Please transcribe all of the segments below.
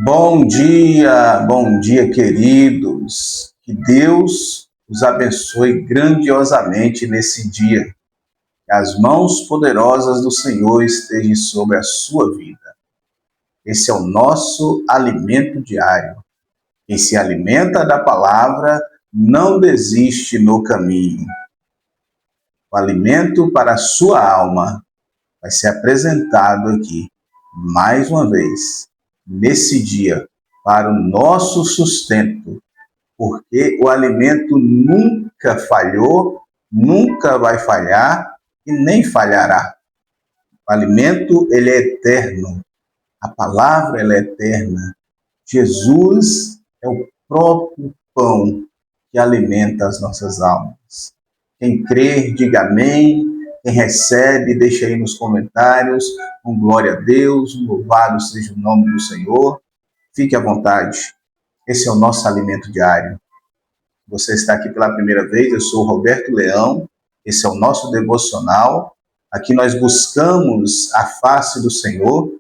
Bom dia, queridos. Que Deus os abençoe grandiosamente nesse dia. Que as mãos poderosas do Senhor estejam sobre a sua vida. Esse é o nosso alimento diário. Quem se alimenta da palavra não desiste no caminho. O alimento para a sua alma vai ser apresentado aqui, mais uma vez, nesse dia, para o nosso sustento, porque o alimento nunca falhou, nunca vai falhar e nem falhará. O alimento, ele é eterno. A palavra, ela é eterna. Jesus é o próprio pão que alimenta as nossas almas. Quem crê, diga amém. Quem recebe, deixa aí nos comentários. Um glória a Deus, um louvado seja o nome do Senhor. Fique à vontade. Esse é o nosso alimento diário. Você está aqui pela primeira vez, eu sou o Roberto Leão. Esse é o nosso devocional. Aqui nós buscamos a face do Senhor.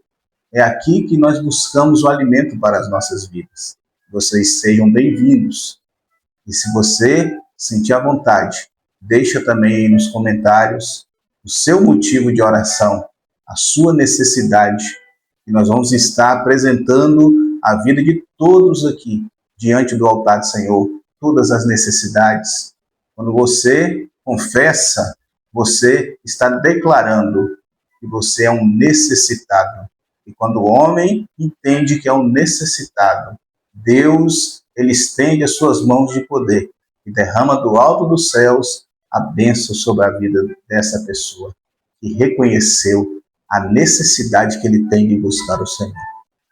É aqui que nós buscamos o alimento para as nossas vidas. Vocês sejam bem-vindos. E se você sentir à vontade, deixa também aí nos comentários o seu motivo de oração, a sua necessidade, que nós vamos estar apresentando a vida de todos aqui, diante do altar do Senhor, todas as necessidades. Quando você confessa, você está declarando que você é um necessitado. E quando o homem entende que é um necessitado, Deus, ele estende as suas mãos de poder e derrama do alto dos céus a bênção sobre a vida dessa pessoa que reconheceu a necessidade que ele tem de buscar o Senhor.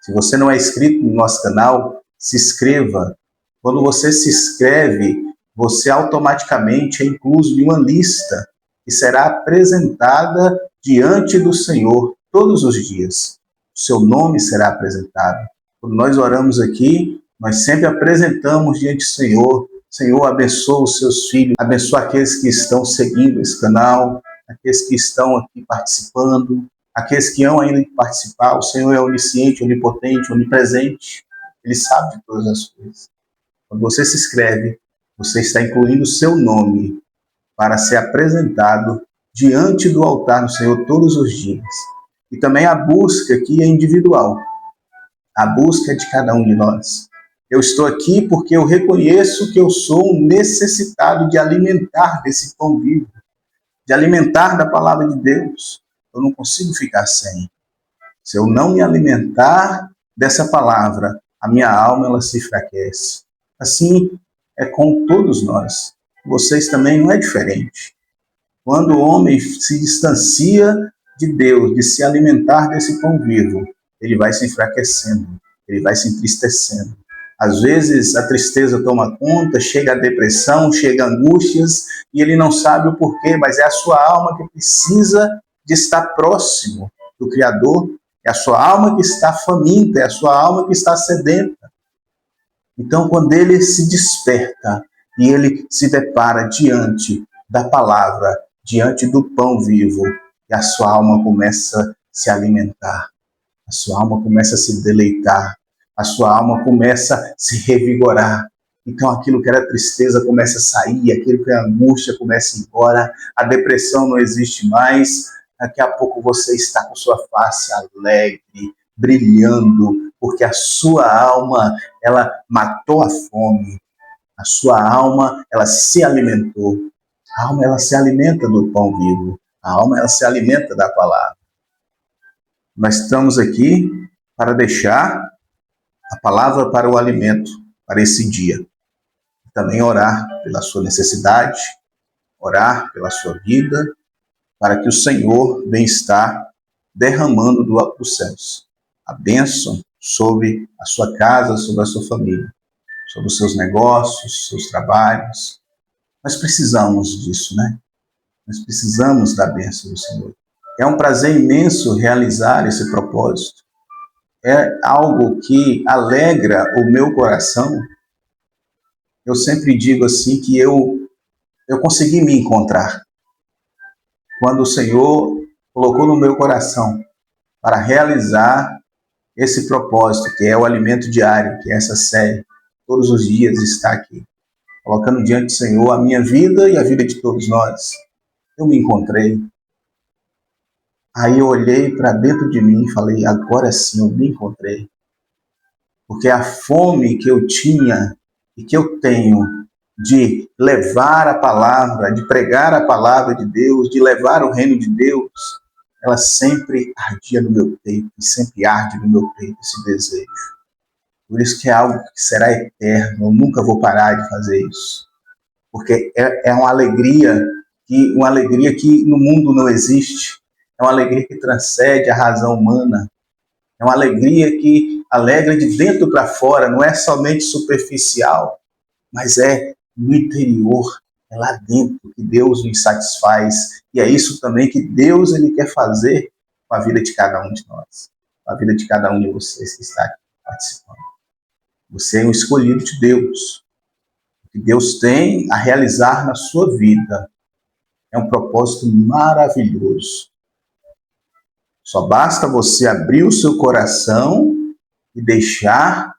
Se você não é inscrito no nosso canal, se inscreva. Quando você se inscreve, você automaticamente é incluso em uma lista que será apresentada diante do Senhor todos os dias. O seu nome será apresentado. Quando nós oramos aqui, nós sempre apresentamos diante do Senhor. Senhor, abençoa os seus filhos, abençoa aqueles que estão seguindo esse canal, aqueles que estão aqui participando, aqueles que hão ainda de participar. O Senhor é onisciente, onipotente, onipresente. Ele sabe de todas as coisas. Quando você se inscreve, você está incluindo o seu nome para ser apresentado diante do altar do Senhor todos os dias. E também a busca aqui é individual. A busca é de cada um de nós. Eu estou aqui porque eu reconheço que eu sou um necessitado de alimentar desse pão vivo, de alimentar da palavra de Deus. Eu não consigo ficar sem. Se eu não me alimentar dessa palavra, a minha alma ela se enfraquece. Assim é com todos nós. Vocês também não é diferente. Quando o homem se distancia de Deus, de se alimentar desse pão vivo, ele vai se enfraquecendo, ele vai se entristecendo. Às vezes a tristeza toma conta, chega a depressão, chega a angústias, e ele não sabe o porquê, mas é a sua alma que precisa de estar próximo do Criador, é a sua alma que está faminta, é a sua alma que está sedenta. Então, quando ele se desperta e ele se depara diante da palavra, diante do pão vivo, e a sua alma começa a se alimentar, a sua alma começa a se deleitar, a sua alma começa a se revigorar. Então aquilo que era tristeza começa a sair, aquilo que era angústia começa a ir embora, a depressão não existe mais, daqui a pouco você está com sua face alegre, brilhando, porque a sua alma, ela matou a fome, a sua alma, ela se alimentou. A alma, ela se alimenta do pão vivo, a alma, ela se alimenta da palavra. Nós estamos aqui para deixar a palavra para o alimento, para esse dia. Também orar pela sua necessidade, orar pela sua vida, para que o Senhor venha estar derramando do alto dos céus a bênção sobre a sua casa, sobre a sua família, sobre os seus negócios, seus trabalhos. Nós precisamos disso, né? Nós precisamos da bênção do Senhor. É um prazer imenso realizar esse propósito. É algo que alegra o meu coração. Eu sempre digo assim que eu consegui me encontrar. Quando o Senhor colocou no meu coração para realizar esse propósito, que é o alimento diário, que é essa série, todos os dias está aqui, colocando diante do Senhor a minha vida e a vida de todos nós. Eu me encontrei. Aí eu olhei para dentro de mim e falei, agora sim eu me encontrei. Porque a fome que eu tinha e que eu tenho de levar a palavra, de pregar a palavra de Deus, de levar o reino de Deus, ela sempre ardia no meu peito, e sempre arde no meu peito esse desejo. Por isso que é algo que será eterno, eu nunca vou parar de fazer isso. Porque é uma alegria que no mundo não existe, é uma alegria que transcende a razão humana, é uma alegria que alegra de dentro para fora, não é somente superficial, mas é no interior, é lá dentro que Deus nos satisfaz. E é isso também que Deus ele quer fazer com a vida de cada um de nós, com a vida de cada um de vocês que está aqui participando. Você é um escolhido de Deus. O que Deus tem a realizar na sua vida é um propósito maravilhoso. Só basta você abrir o seu coração e deixar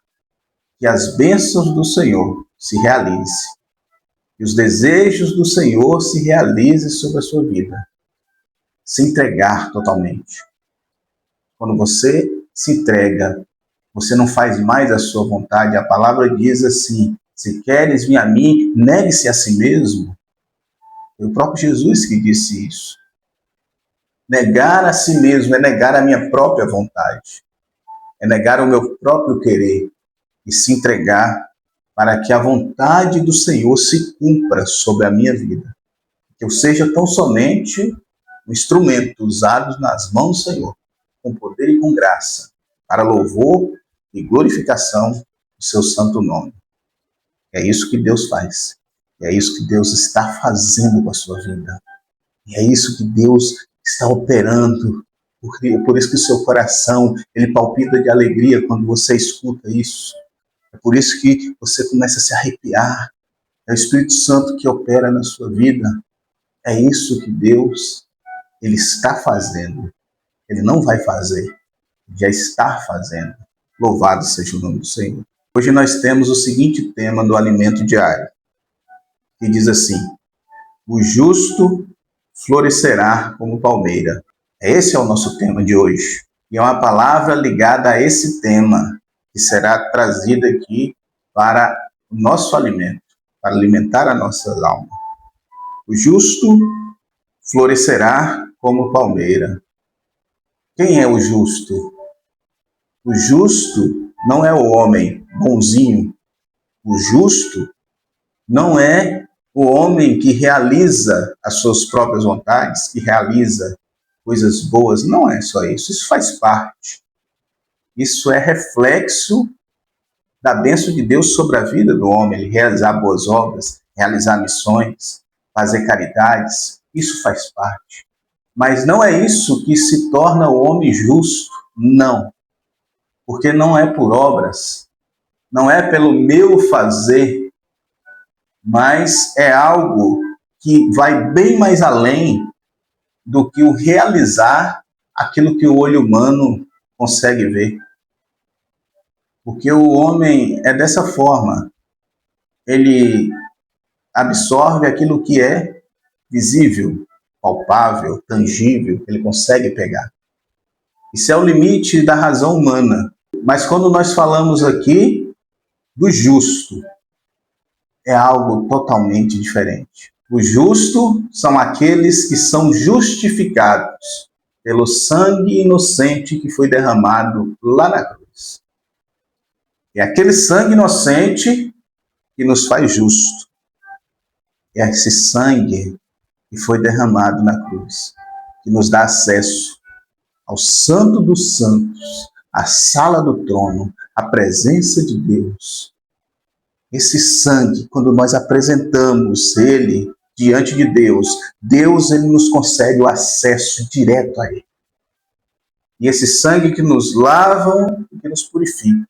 que as bênçãos do Senhor se realizem. Que os desejos do Senhor se realizem sobre a sua vida. Se entregar totalmente. Quando você se entrega, você não faz mais a sua vontade. A palavra diz assim, se queres vir a mim, negue-se a si mesmo. Foi o próprio Jesus que disse isso. Negar a si mesmo é negar a minha própria vontade. É negar o meu próprio querer. E se entregar para que a vontade do Senhor se cumpra sobre a minha vida. Que eu seja tão somente um instrumento usado nas mãos do Senhor, com poder e com graça, para louvor e glorificação do seu santo nome. É isso que Deus faz. É isso que Deus está fazendo com a sua vida. E é isso que Deus está operando. Por isso que o seu coração, ele palpita de alegria quando você escuta isso. É por isso que você começa a se arrepiar. É o Espírito Santo que opera na sua vida. É isso que Deus, ele está fazendo. Ele não vai fazer. Já está fazendo. Louvado seja o nome do Senhor. Hoje nós temos o seguinte tema do alimento diário. Que diz assim, o justo florescerá como palmeira. Esse é o nosso tema de hoje. E é uma palavra ligada a esse tema, que será trazida aqui para o nosso alimento, para alimentar a nossa alma. O justo florescerá como palmeira. Quem é o justo? O justo não é o homem bonzinho. O justo não é o homem que realiza as suas próprias vontades, que realiza coisas boas. Não é só isso. Isso faz parte. Isso é reflexo da bênção de Deus sobre a vida do homem. Ele realizar boas obras, realizar missões, fazer caridades. Isso faz parte. Mas não é isso que se torna o homem justo. Não. Porque não é por obras. Não é pelo meu fazer. Mas é algo que vai bem mais além do que o realizar aquilo que o olho humano consegue ver. Porque o homem é dessa forma. Ele absorve aquilo que é visível, palpável, tangível, que ele consegue pegar. Isso é o limite da razão humana. Mas quando nós falamos aqui do justo, é algo totalmente diferente. O justo são aqueles que são justificados pelo sangue inocente que foi derramado lá na cruz. É aquele sangue inocente que nos faz justo. É esse sangue que foi derramado na cruz, que nos dá acesso ao Santo dos Santos, à sala do trono, à presença de Deus. Esse sangue, quando nós apresentamos ele diante de Deus, Deus ele nos concede o acesso direto a ele. E esse sangue que nos lava e que nos purifica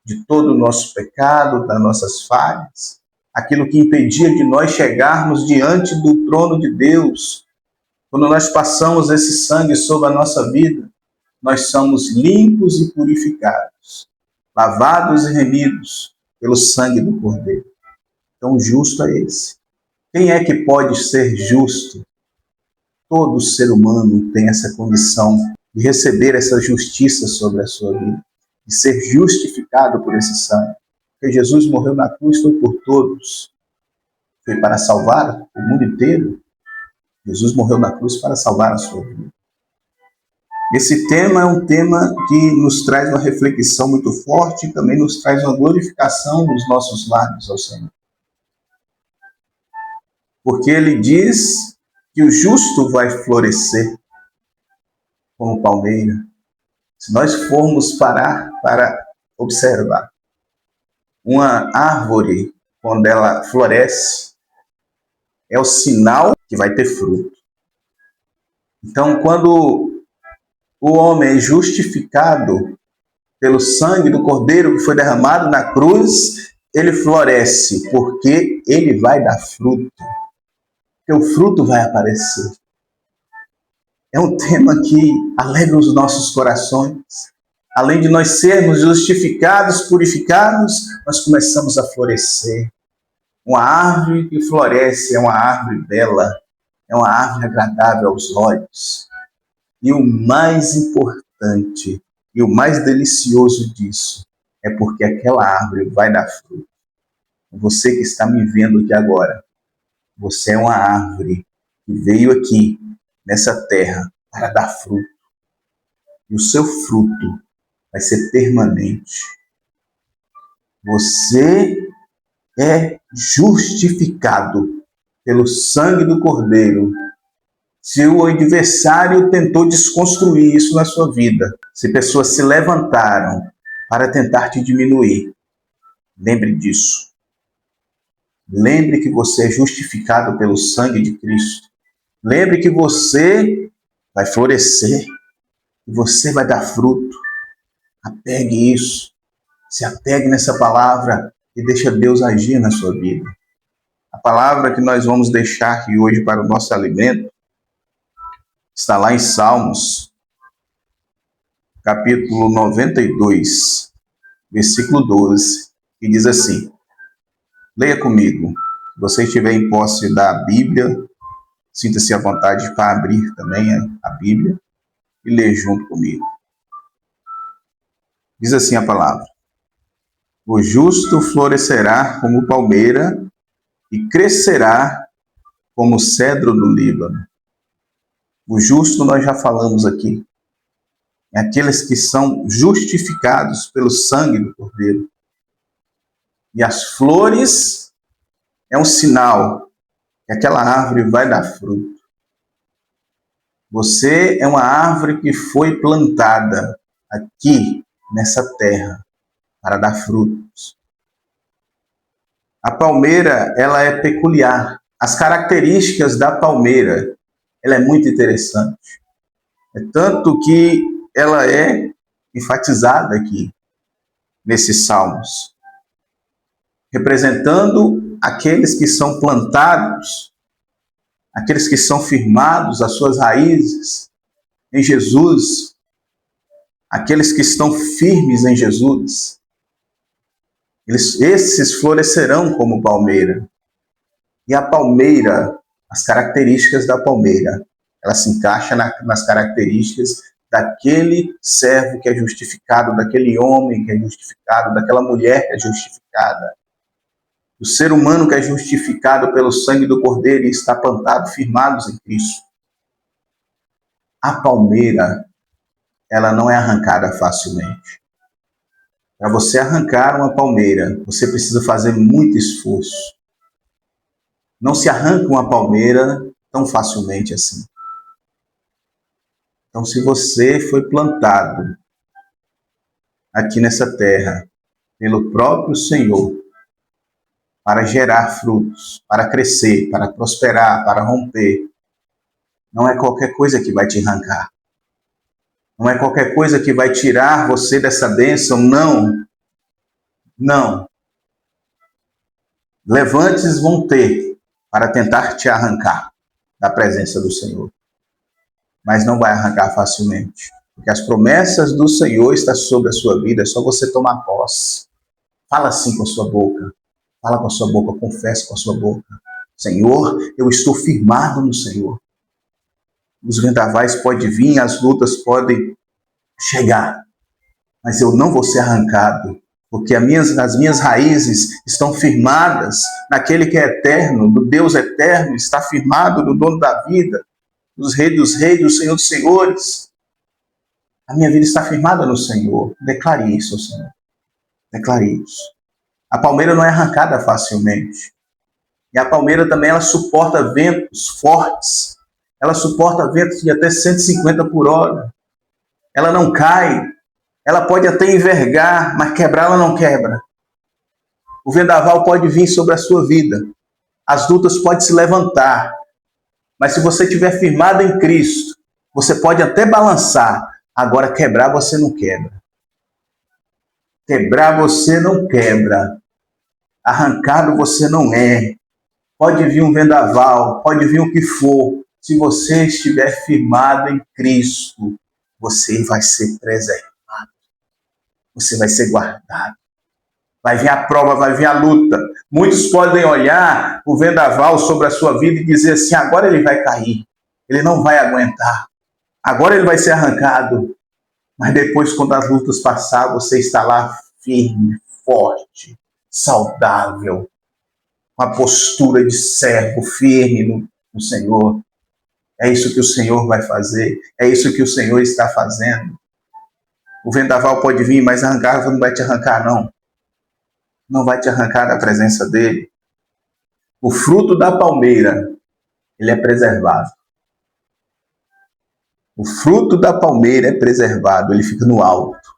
de todo o nosso pecado, das nossas falhas, aquilo que impedia de nós chegarmos diante do trono de Deus. Quando nós passamos esse sangue sobre a nossa vida, nós somos limpos e purificados, lavados e remidos pelo sangue do Cordeiro. Então, justo é esse. Quem é que pode ser justo? Todo ser humano tem essa condição de receber essa justiça sobre a sua vida, de ser justificado por esse sangue. Porque Jesus morreu na cruz, foi por todos. Foi para salvar o mundo inteiro. Jesus morreu na cruz para salvar a sua vida. Esse tema é um tema que nos traz uma reflexão muito forte e também nos traz uma glorificação dos nossos lábios ao Senhor. Porque ele diz que o justo vai florescer como palmeira. Se nós formos parar para observar uma árvore, quando ela floresce, é o sinal que vai ter fruto. Então, quando o homem é justificado pelo sangue do Cordeiro que foi derramado na cruz, ele floresce, porque ele vai dar fruto. Porque o fruto vai aparecer. É um tema que alegra os nossos corações. Além de nós sermos justificados, purificados, nós começamos a florescer. Uma árvore que floresce é uma árvore bela, é uma árvore agradável aos olhos. E o mais importante e o mais delicioso disso é porque aquela árvore vai dar fruto. Você que está me vendo aqui agora, você é uma árvore que veio aqui nessa terra para dar fruto. E o seu fruto vai ser permanente. Você é justificado pelo sangue do Cordeiro. Se o adversário tentou desconstruir isso na sua vida, se pessoas se levantaram para tentar te diminuir, lembre disso. Lembre que você é justificado pelo sangue de Cristo. Lembre que você vai florescer, que você vai dar fruto. Apegue isso. Se apegue nessa palavra e deixa Deus agir na sua vida. A palavra que nós vamos deixar aqui hoje para o nosso alimento está lá em Salmos, capítulo 92, versículo 12, que diz assim: leia comigo. Se você estiver em posse da Bíblia, sinta-se à vontade para abrir também a Bíblia e ler junto comigo. Diz assim a palavra: o justo florescerá como palmeira e crescerá como cedro do Líbano. O justo nós já falamos aqui. É aqueles que são justificados pelo sangue do Cordeiro. E as flores é um sinal que aquela árvore vai dar fruto. Você é uma árvore que foi plantada aqui nessa terra para dar frutos. A palmeira, ela é peculiar. As características da palmeira, ela é muito interessante. É tanto que ela é enfatizada aqui nesses salmos, representando aqueles que são plantados, aqueles que são firmados as suas raízes em Jesus, aqueles que estão firmes em Jesus. Esses florescerão como palmeira. E a palmeira, as características da palmeira, ela se encaixa nas características daquele servo que é justificado, daquele homem que é justificado, daquela mulher que é justificada. O ser humano que é justificado pelo sangue do Cordeiro e está plantado, firmados em Cristo. A palmeira, ela não é arrancada facilmente. Para você arrancar uma palmeira, você precisa fazer muito esforço. Não se arranca uma palmeira tão facilmente assim. Então, se você foi plantado aqui nessa terra pelo próprio Senhor para gerar frutos, para crescer, para prosperar, para romper, não é qualquer coisa que vai te arrancar. Não é qualquer coisa que vai tirar você dessa bênção, não. Não. Levantes vão ter para tentar te arrancar da presença do Senhor. Mas não vai arrancar facilmente. Porque as promessas do Senhor estão sobre a sua vida, é só você tomar posse. Fala assim com a sua boca. Fala com a sua boca, confessa com a sua boca. Senhor, eu estou firmado no Senhor. Os vendavais podem vir, as lutas podem chegar, mas eu não vou ser arrancado, porque as minhas raízes estão firmadas naquele que é eterno, no Deus eterno, está firmado no dono da vida, dos reis, do Senhor dos senhores. A minha vida está firmada no Senhor. Declare isso, Senhor. Declare isso. A palmeira não é arrancada facilmente. E a palmeira também, ela suporta ventos fortes. Ela suporta ventos de até 150 por hora. Ela não cai. Ela pode até envergar, mas quebrar ela não quebra. O vendaval pode vir sobre a sua vida. As lutas podem se levantar. Mas se você estiver firmado em Cristo, você pode até balançar. Agora, quebrar você não quebra. Quebrar você não quebra. Arrancado você não é. Pode vir um vendaval, pode vir o que for. Se você estiver firmado em Cristo, você vai ser preservado. Você vai ser guardado. Vai vir a prova, vai vir a luta. Muitos podem olhar o vendaval sobre a sua vida e dizer assim, agora ele vai cair. Ele não vai aguentar. Agora ele vai ser arrancado. Mas depois, quando as lutas passar, você está lá firme, forte, saudável, com a postura de servo firme no Senhor. É isso que o Senhor vai fazer. É isso que o Senhor está fazendo. O vendaval pode vir, mas arrancar não vai te arrancar, não. Não vai te arrancar da presença dele. O fruto da palmeira, ele é preservado. O fruto da palmeira é preservado, ele fica no alto.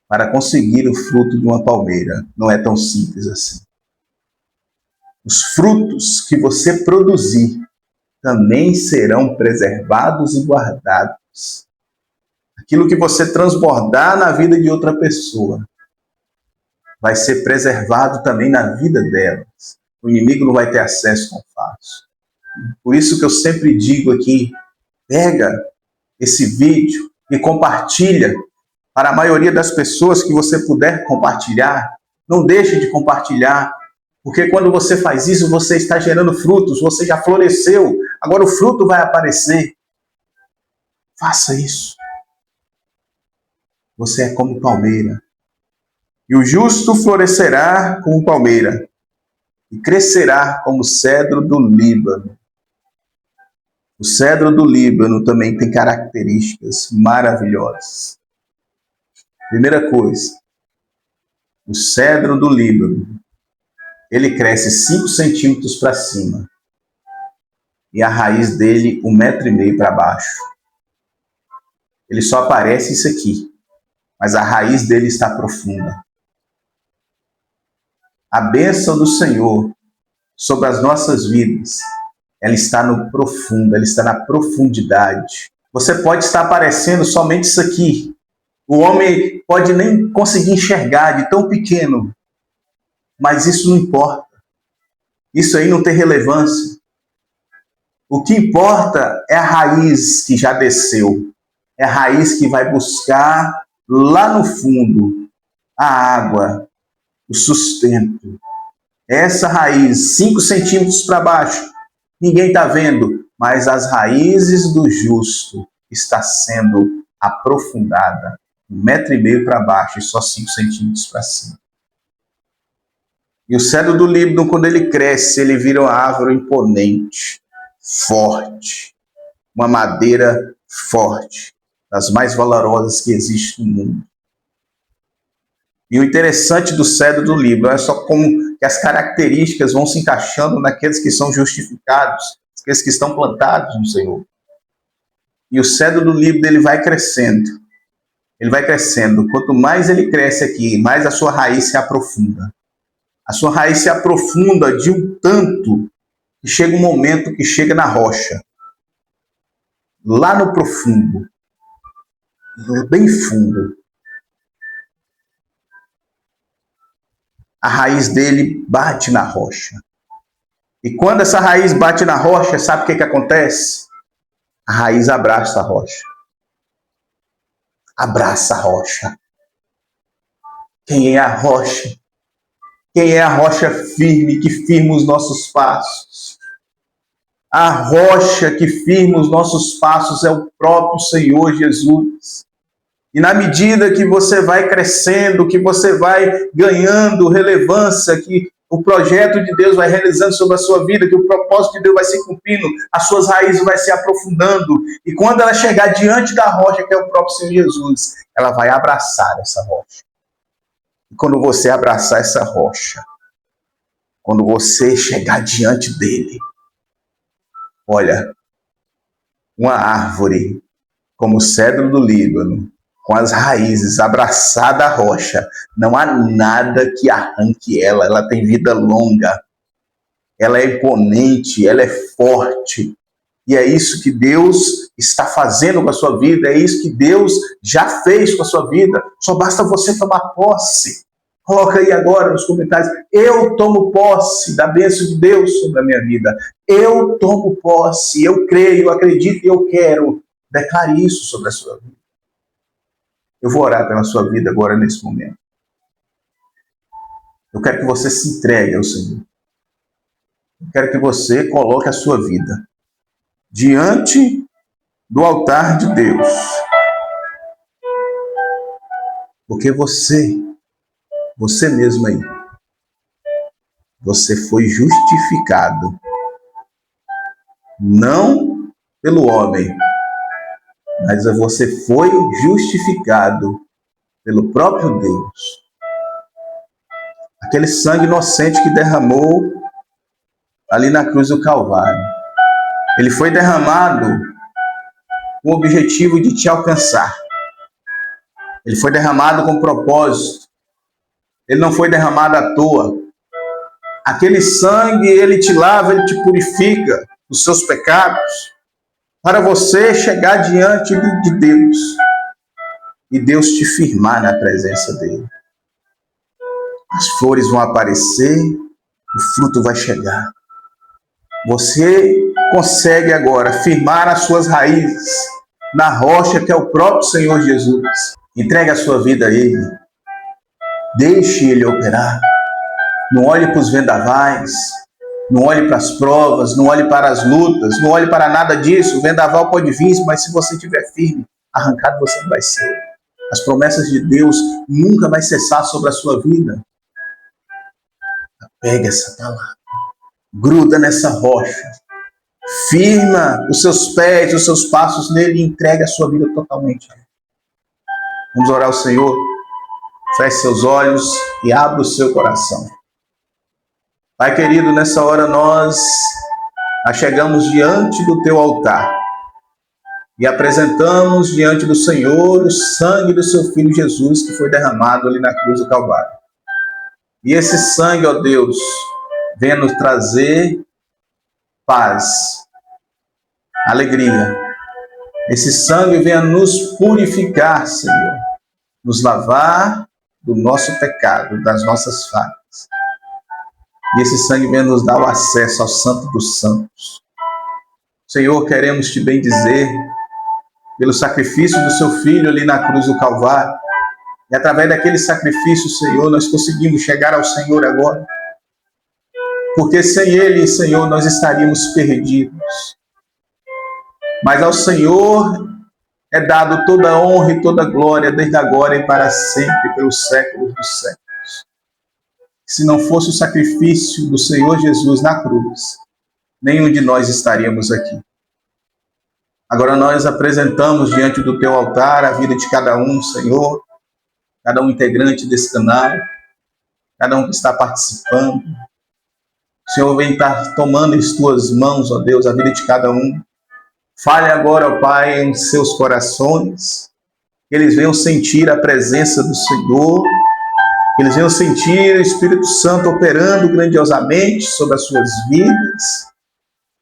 Para conseguir o fruto de uma palmeira, não é tão simples assim. Os frutos que você produzir também serão preservados e guardados. Aquilo que você transbordar na vida de outra pessoa vai ser preservado também na vida delas. O inimigo não vai ter acesso tão fácil. Por isso que eu sempre digo aqui, pega esse vídeo e compartilha para a maioria das pessoas que você puder compartilhar. Não deixe de compartilhar, porque quando você faz isso, você está gerando frutos, você já floresceu, agora o fruto vai aparecer. Faça isso. Você é como palmeira. E o justo florescerá como palmeira, e crescerá como cedro do Líbano. O cedro do Líbano também tem características maravilhosas. Primeira coisa, o cedro do Líbano, ele cresce 5 centímetros para cima. E a raiz dele 1,5 metro para baixo. Ele só aparece isso aqui, mas a raiz dele está profunda. A bênção do Senhor sobre as nossas vidas, ela está no profundo, ela está na profundidade. Você pode estar aparecendo somente isso aqui. O homem pode nem conseguir enxergar de tão pequeno, mas isso não importa. Isso aí não tem relevância. O que importa é a raiz que já desceu. É a raiz que vai buscar lá no fundo a água, o sustento. Essa raiz, 5 centímetros para baixo, ninguém está vendo, mas as raízes do justo está sendo aprofundada. 1,5 metro para baixo e só 5 centímetros para cima. E o cedro do Líbano, quando ele cresce, ele vira uma árvore imponente, forte, uma madeira forte, das mais valorosas que existe no mundo. E o interessante do cedro do Líbano é só como que as características vão se encaixando naqueles que são justificados, aqueles que estão plantados no Senhor. E o cedro do Líbano, ele vai crescendo. Ele vai crescendo. Quanto mais ele cresce aqui, mais a sua raiz se aprofunda. A sua raiz se aprofunda de um tanto que chega um momento que chega na rocha. Lá no profundo. Bem fundo. A raiz dele bate na rocha. E quando essa raiz bate na rocha, sabe o que acontece? A raiz abraça a rocha. Abraça a rocha. Quem é a rocha? Quem é a rocha firme que firma os nossos passos? A rocha que firma os nossos passos é o próprio Senhor Jesus. E na medida que você vai crescendo, que você vai ganhando relevância, que o projeto de Deus vai realizando sobre a sua vida, que o propósito de Deus vai se cumprindo, as suas raízes vai se aprofundando. E quando ela chegar diante da rocha, que é o próprio Senhor Jesus, ela vai abraçar essa rocha. E quando você abraçar essa rocha, quando você chegar diante dele, olha, uma árvore como o cedro do Líbano, com as raízes abraçada à rocha, não há nada que arranque ela. Ela tem vida longa, ela é imponente, ela é forte. E é isso que Deus está fazendo com a sua vida, é isso que Deus já fez com a sua vida. Só basta você tomar posse. Coloca aí agora nos comentários: eu tomo posse da bênção de Deus sobre a minha vida. Eu tomo posse, eu creio, eu acredito e eu quero. Declare isso sobre a sua vida. Eu vou orar pela sua vida agora, nesse momento. Eu quero que você se entregue ao Senhor. Eu quero que você coloque a sua vida diante do altar de Deus. Porque você mesmo aí, você foi justificado. Não pelo homem, mas você foi justificado pelo próprio Deus. Aquele sangue inocente que derramou ali na cruz do Calvário. Ele foi derramado com o objetivo de te alcançar. Ele foi derramado com propósito. Ele não foi derramado à toa. Aquele sangue, ele te lava, ele te purifica dos seus pecados, para você chegar diante de Deus e Deus te firmar na presença dele. As flores vão aparecer, o fruto vai chegar. Você consegue agora firmar as suas raízes na rocha que é o próprio Senhor Jesus. Entregue a sua vida a Ele. Deixe Ele operar. Não olhe para os vendavais, não olhe para as provas, não olhe para as lutas, não olhe para nada disso. O vendaval pode vir, mas se você estiver firme, arrancado você não vai ser. As promessas de Deus nunca vai cessar sobre a sua vida. Pega essa palavra, gruda nessa rocha, firma os seus pés, os seus passos nele e entregue a sua vida totalmente. Vamos orar ao Senhor. Feche seus olhos e abra o seu coração. Pai querido, nessa hora nós chegamos diante do teu altar e apresentamos diante do Senhor o sangue do seu Filho Jesus que foi derramado ali na cruz do Calvário. E esse sangue, ó Deus, venha nos trazer paz, alegria. Esse sangue venha nos purificar, Senhor, nos lavar do nosso pecado, das nossas falhas. E esse sangue venha nos dar o acesso ao Santo dos Santos. Senhor, queremos te bendizer pelo sacrifício do seu Filho ali na cruz do Calvário. E através daquele sacrifício, Senhor, nós conseguimos chegar ao Senhor agora. Porque sem Ele, Senhor, nós estaríamos perdidos. Mas ao Senhor é dado toda a honra e toda a glória, desde agora e para sempre, pelos séculos dos séculos. Se não fosse o sacrifício do Senhor Jesus na cruz, nenhum de nós estaríamos aqui. Agora nós apresentamos diante do teu altar a vida de cada um, Senhor, cada um integrante desse canal, cada um que está participando. O Senhor vem estar tomando em tuas mãos, ó Deus, a vida de cada um. Fale agora, ó Pai, em seus corações, que eles venham sentir a presença do Senhor, que eles venham sentir o Espírito Santo operando grandiosamente sobre as suas vidas,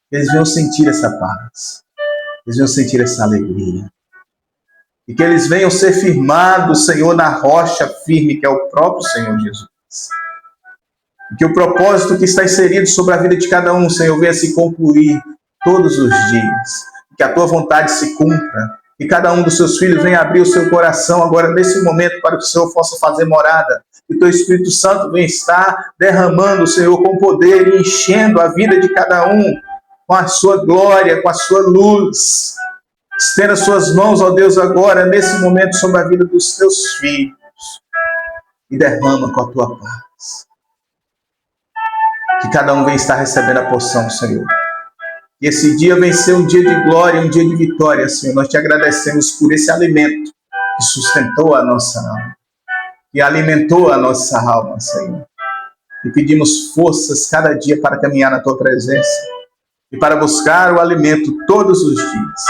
que eles venham sentir essa paz, que eles venham sentir essa alegria, e que eles venham ser firmados, Senhor, na rocha firme que é o próprio Senhor Jesus. E que o propósito que está inserido sobre a vida de cada um, Senhor, venha se concluir todos os dias. Que a tua vontade se cumpra Que cada um dos seus filhos venha abrir o seu coração agora, nesse momento, para que o Senhor possa fazer morada. Que o teu Espírito Santo venha estar derramando, Senhor, com poder e enchendo a vida de cada um com a sua glória, com a sua luz. Estenda as suas mãos, ó Deus, agora, nesse momento, sobre a vida dos teus filhos. E derrama com a tua paz. Que cada um venha estar recebendo a porção, Senhor. Que esse dia venha ser um dia de glória, um dia de vitória, Senhor. Nós te agradecemos por esse alimento que sustentou a nossa alma, que alimentou a nossa alma, Senhor. E pedimos forças cada dia para caminhar na tua presença e para buscar o alimento todos os dias.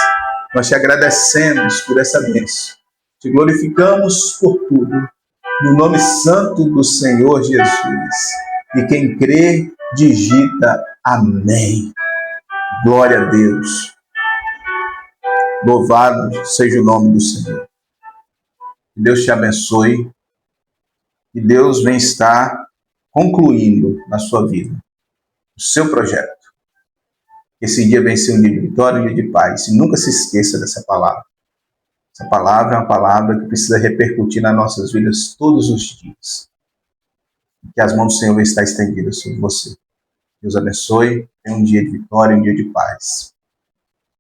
Nós te agradecemos por essa bênção. Te glorificamos por tudo. No nome santo do Senhor Jesus. E quem crê, digita amém. Glória a Deus. Louvado seja o nome do Senhor. Que Deus te abençoe. Que Deus venha estar concluindo na sua vida o seu projeto. Esse dia venha ser um dia de vitória, um dia de paz. E nunca se esqueça dessa palavra. Essa palavra é uma palavra que precisa repercutir nas nossas vidas todos os dias. Que as mãos do Senhor venham estar estendidas sobre você. Deus abençoe. Tenha um dia de vitória, um dia de paz.